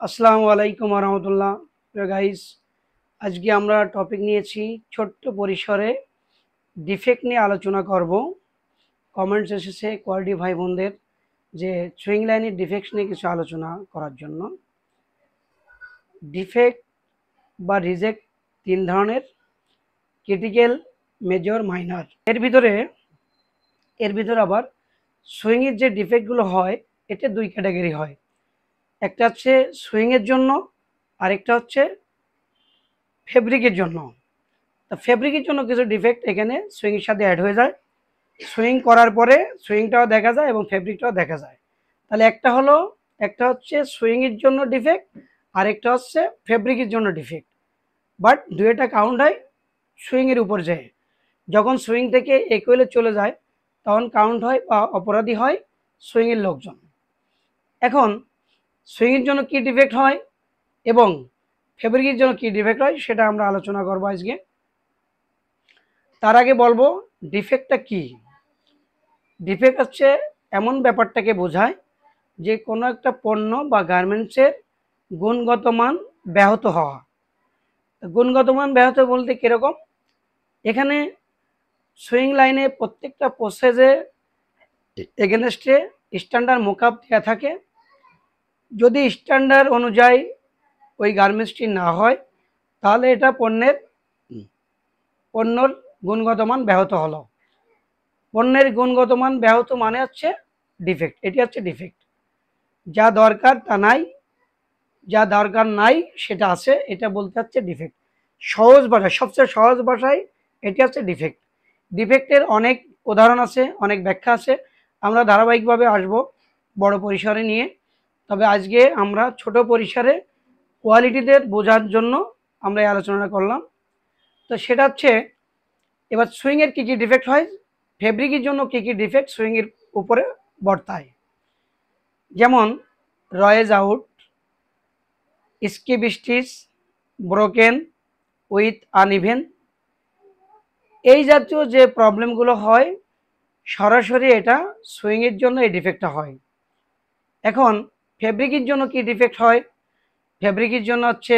আসসালামু আলাইকুম রহমতুল্লাহ। প্রিয় গাইস, আজকে আমরা টপিক নিয়েছি ছোট্ট পরিসরে ডিফেক্ট নিয়ে আলোচনা করব। কমেন্টস এসেছে কোয়ালিটি ভাই বোনদের যে সুইং লাইনের ডিফেক্ট নিয়ে কিছু আলোচনা করার জন্য। ডিফেক্ট বা রিজেক্ট তিন ধরনের: ক্রিটিক্যাল, মেজর, মাইনর। এর ভিতরে আবার সুইংয়ের যে ডিফেক্টগুলো হয় এটা দুই ক্যাটাগরি হয়। একটা হচ্ছে সুইংয়ের জন্য, আরেকটা হচ্ছে ফেব্রিকের জন্য। তা ফেব্রিকের জন্য কিছু ডিফেক্ট এখানে সুইংয়ের সাথে অ্যাড হয়ে যায়। সুইং করার পরে সুইংটাও দেখা যায় এবং ফেব্রিকটাও দেখা যায়। তাহলে একটা হচ্ছে সুইংয়ের জন্য ডিফেক্ট, আরেকটা হচ্ছে ফেব্রিকের জন্য ডিফেক্ট। বাট দুইটা কাউন্ট হয় সুইংয়ের উপর যায়। যখন সুইং থেকে একুয়েলে চলে যায় তখন কাউন্ট হয় বা অপরাধী হয় সুইংয়ের লোকজন। এখন সুইংয়ের জন্য কি ডিফেক্ট হয় এবং ফেব্রিকের জন্য কি ডিফেক্ট হয় সেটা আমরা আলোচনা করবো আজকে। তার আগে বলবো ডিফেক্টটা কি। ডিফেক্ট হচ্ছে এমন ব্যাপারটাকে বোঝায় যে কোনো একটা পণ্য বা গার্মেন্টসের গুণগত মান ব্যাহত হওয়া। গুণগত মান ব্যাহত বলতে কীরকম, এখানে সুইং লাইনে প্রত্যেকটা প্রসেসে এগেনস্টে স্ট্যান্ডার্ড মোকআপ দেওয়া থাকে। যদি স্ট্যান্ডার্ড অনুযায়ী ওই গার্মেন্টসটি না হয় তাহলে এটা পণ্যর গুণগত মান ব্যাহত হলো। পণ্যের গুণগত মান ব্যাহত মানে হচ্ছে ডিফেক্ট। এটি হচ্ছে ডিফেক্ট। যা দরকার তা নাই, যা দরকার নাই সেটা আছে, এটা বলতে হচ্ছে ডিফেক্ট। সহজ ভাষায়, সবচেয়ে সহজ ভাষায় এটি হচ্ছে ডিফেক্ট। ডিফেক্টের অনেক উদাহরণ আছে, অনেক ব্যাখ্যা আছে। আমরা ধারাবাহিকভাবে আসব বড় পরিসরে নিয়ে। তবে আজকে আমরা ছোট পরিসরে কোয়ালিটিদের বোঝার জন্য আমরা এই আলোচনাটা করলাম। তো সেটা হচ্ছে এবার সুইংয়ের কী কী ডিফেক্ট হয়, ফেব্রিকের জন্য কী কী ডিফেক্ট সুইংয়ের উপরে বর্তায়। যেমন রয়েজ out, skip stitch, broken with uneven, এই জাতীয় যে প্রবলেমগুলো হয় সরাসরি এটা সুইংয়ের জন্য এই ডিফেক্টটা হয়। এখন ফেব্রিকের জন্য কি ডিফেক্ট হয়, ফেব্রিকের জন্য হচ্ছে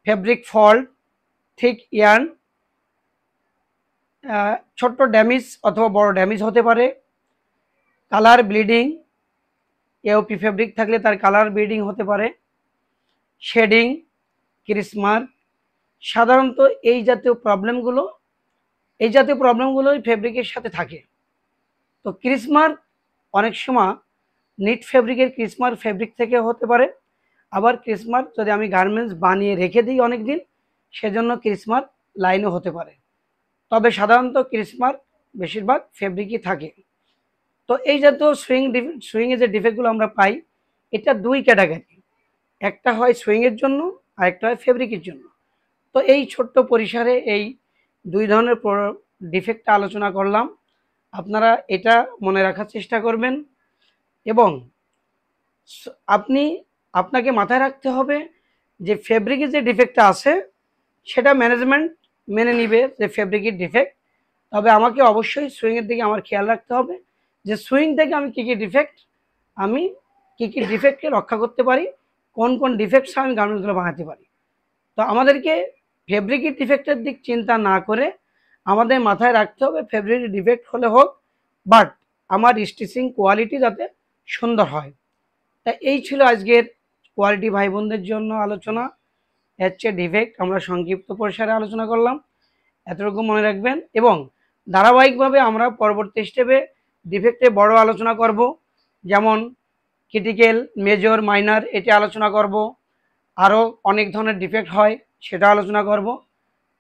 ফেব্রিক ফল্ট, থিক ইয়ার্ন, ছোট্ট ড্যামেজ অথবা বড় ড্যামেজ হতে পারে, কালার ব্লিডিং, এওপি ফেব্রিক থাকলে তার কালার ব্লিডিং হতে পারে, শেডিং, ক্রিসমার্ক। সাধারণত এই জাতীয় প্রবলেমগুলোই ফেব্রিকের সাথে থাকে। তো ক্রিসমার্ক অনেক সময় নিট ফেব্রিকের ক্রিসমার্ক ফেব্রিক থেকে হতে পারে, আবার ক্রিসমার্ক যদি আমি গার্মেন্টস বানিয়ে রেখে দিই অনেক দিন সেজন্য ক্রিসমার্ক লাইনও হতে পারে। তবে সাধারণত ক্রিসমার্ক বেশিরভাগ ফেব্রিকই থাকে। তো এই জাতীয় সুইংয়ে যে ডিফেক্টগুলো আমরা পাই এটা দুই ক্যাটাগরি, একটা হয় সুইংয়ের জন্য আর একটা হয় ফেব্রিকের জন্য। তো এই ছোট্ট পরিসরে এই দুই ধরনের ডিফেক্টটা আলোচনা করলাম। আপনারা এটা মনে রাখার চেষ্টা করবেন এবং আপনাকে মাথায় রাখতে হবে যে ফেব্রিকের যে ডিফেক্টটা আছে সেটা ম্যানেজমেন্ট মেনে নিবে যে ফেব্রিকের ডিফেক্ট। তবে আমাকে অবশ্যই সুইংয়ের দিকে আমার খেয়াল রাখতে হবে যে সুইং থেকে আমি কী কী ডিফেক্টকে রক্ষা করতে পারি, কোন কোন ডিফেক্টস আমি গার্মেন্টসগুলো বানাতে পারি। তো আমাদেরকে ফেব্রিকের ডিফেক্টের দিক চিন্তা না করে আমাদের মাথায় রাখতে হবে ফেব্রিকের ডিফেক্ট হলে হোক, বাট আমার স্টিচিং কোয়ালিটি যাতে সুন্দর হয়। তা এই ছিল আজকের কোয়ালিটি ভাই বোনদের জন্য আলোচনা। হচ্ছে ডিফেক্ট আমরা সংক্ষিপ্ত পরিসরে আলোচনা করলাম, এতটুকু মনে রাখবেন। এবং ধারাবাহিকভাবে আমরা পরবর্তী স্টেপে ডিফেক্টে বড় আলোচনা করব, যেমন ক্রিটিক্যাল, মেজর, মাইনর, এটি আলোচনা করব। আরও অনেক ধরনের ডিফেক্ট হয় সেটা আলোচনা করব।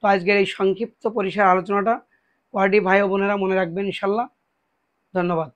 তো আজকের এই সংক্ষিপ্ত পরিসরের আলোচনাটা কোয়ালিটি ভাই ও বোনেরা মনে রাখবেন ইনশাল্লাহ। ধন্যবাদ।